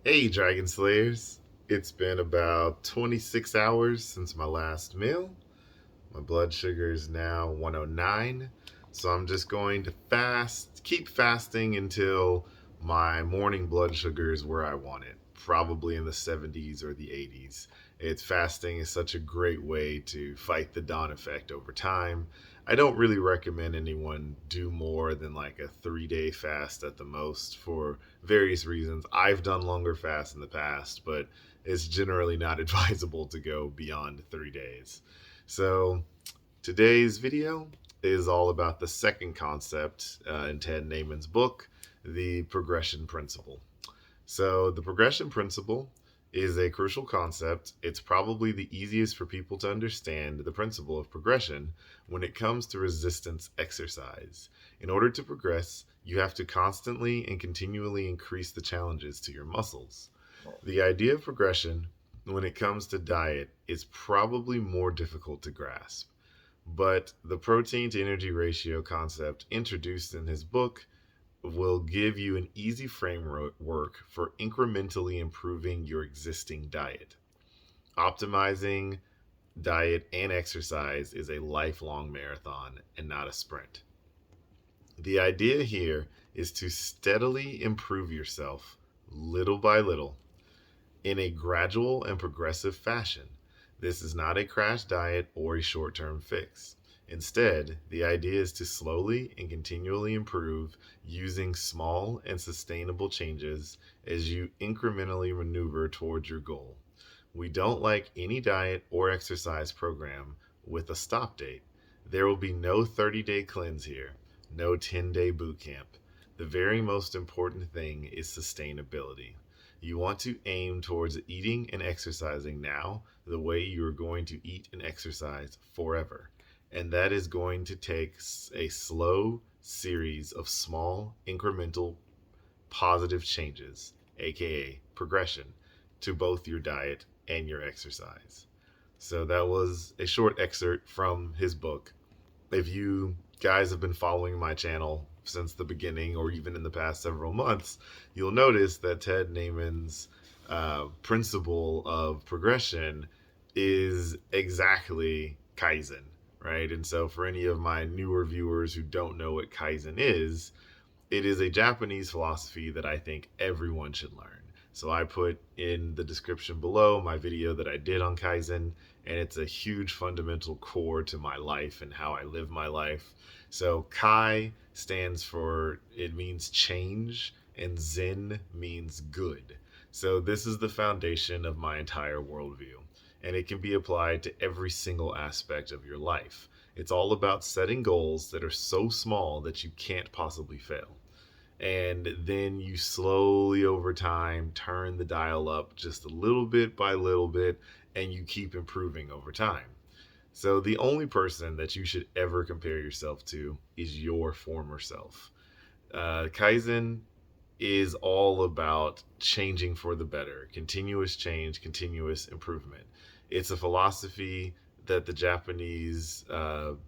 Hey, Dragon Slayers. It's been about 26 hours since my last meal. My blood sugar is now 109, so I'm just going to keep fasting until my morning blood sugar is where I want it, probably in the 70s or the 80s. Fasting is such a great way to fight the dawn effect over time. I don't really recommend anyone do more than like a 3 day fast at the most for various reasons. I've done longer fasts in the past, but it's generally not advisable to go beyond 3 days. So, today's video is all about the second concept in Ted Naiman's book, the progression principle. So, the progression principle is a crucial concept. It's probably the easiest for people to understand the principle of progression when it comes to resistance exercise. In order to progress, you have to constantly and continually increase the challenges to your muscles. The idea of progression when it comes to diet is probably more difficult to grasp. But the protein to energy ratio concept introduced in his book will give you an easy framework for incrementally improving your existing diet. Optimizing diet and exercise is a lifelong marathon and not a sprint. The idea here is to steadily improve yourself little by little in a gradual and progressive fashion. This is not a crash diet or a short term fix. Instead, the idea is to slowly and continually improve using small and sustainable changes as you incrementally maneuver towards your goal. We don't like any diet or exercise program with a stop date. There will be no 30-day cleanse here, no 10-day boot camp. The very most important thing is sustainability. You want to aim towards eating and exercising now the way you are going to eat and exercise forever. And that is going to take a slow series of small, incremental, positive changes, aka progression, to both your diet and your exercise. So that was a short excerpt from his book. If you guys have been following my channel since the beginning or even in the past several months, you'll notice that Ted Naiman's principle of progression is exactly Kaizen, right? And so, for any of my newer viewers who don't know what Kaizen is, it is a Japanese philosophy that I think everyone should learn. So I put in the description below my video that I did on Kaizen, and it's a huge fundamental core to my life and how I live my life. So Kai stands for, it means change, and Zen means good. So this is the foundation of my entire worldview, and it can be applied to every single aspect of your life. It's all about setting goals that are so small that you can't possibly fail. And then you slowly over time turn the dial up just a little bit by little bit, and you keep improving over time. So the only person that you should ever compare yourself to is your former self. Kaizen is all about changing for the better, continuous change, continuous improvement. It's a philosophy that the Japanese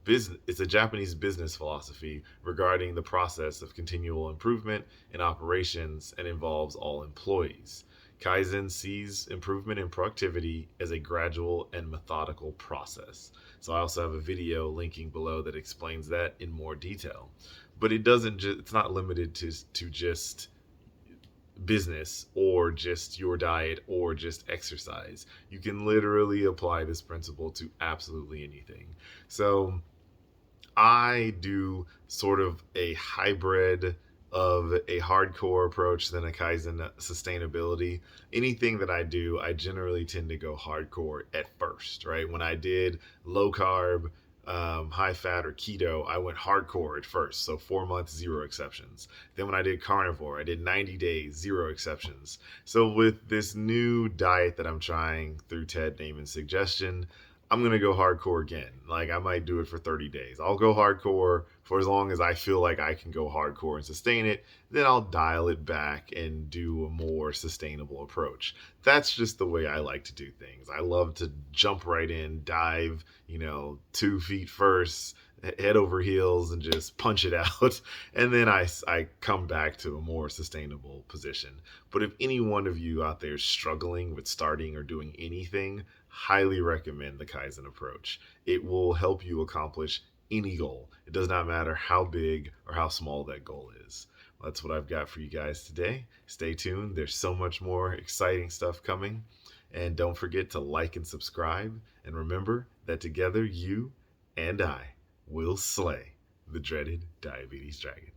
business it's a Japanese business philosophy regarding the process of continual improvement in operations and involves all employees. Kaizen sees improvement in productivity as a gradual and methodical process. So I also have a video linking below that explains that in more detail. But it's not limited to just business or just your diet or just exercise. You can literally apply this principle to absolutely anything. So I do sort of a hybrid of a hardcore approach than a Kaizen sustainability. Anything that I do, I generally tend to go hardcore at first, right? When I did low carb, high fat, or keto, I went hardcore at first. So 4 months, zero exceptions. Then when I did carnivore, I did 90 days, zero exceptions. So with this new diet that I'm trying through Ted Naiman's suggestion, I'm gonna go hardcore again. Like I might do it for 30 days. I'll go hardcore for as long as I feel like I can go hardcore and sustain it. Then I'll dial it back and do a more sustainable approach. That's just the way I like to do things. I love to jump right in, dive, 2 feet first, head over heels and just punch it out. And then I come back to a more sustainable position. But if any one of you out there is struggling with starting or doing anything, highly recommend the Kaizen approach. It will help you accomplish any goal. It does not matter how big or how small that goal is. That's what I've got for you guys today. Stay tuned. There's so much more exciting stuff coming. And don't forget to like and subscribe. And remember that together, you and I will slay the dreaded diabetes dragon.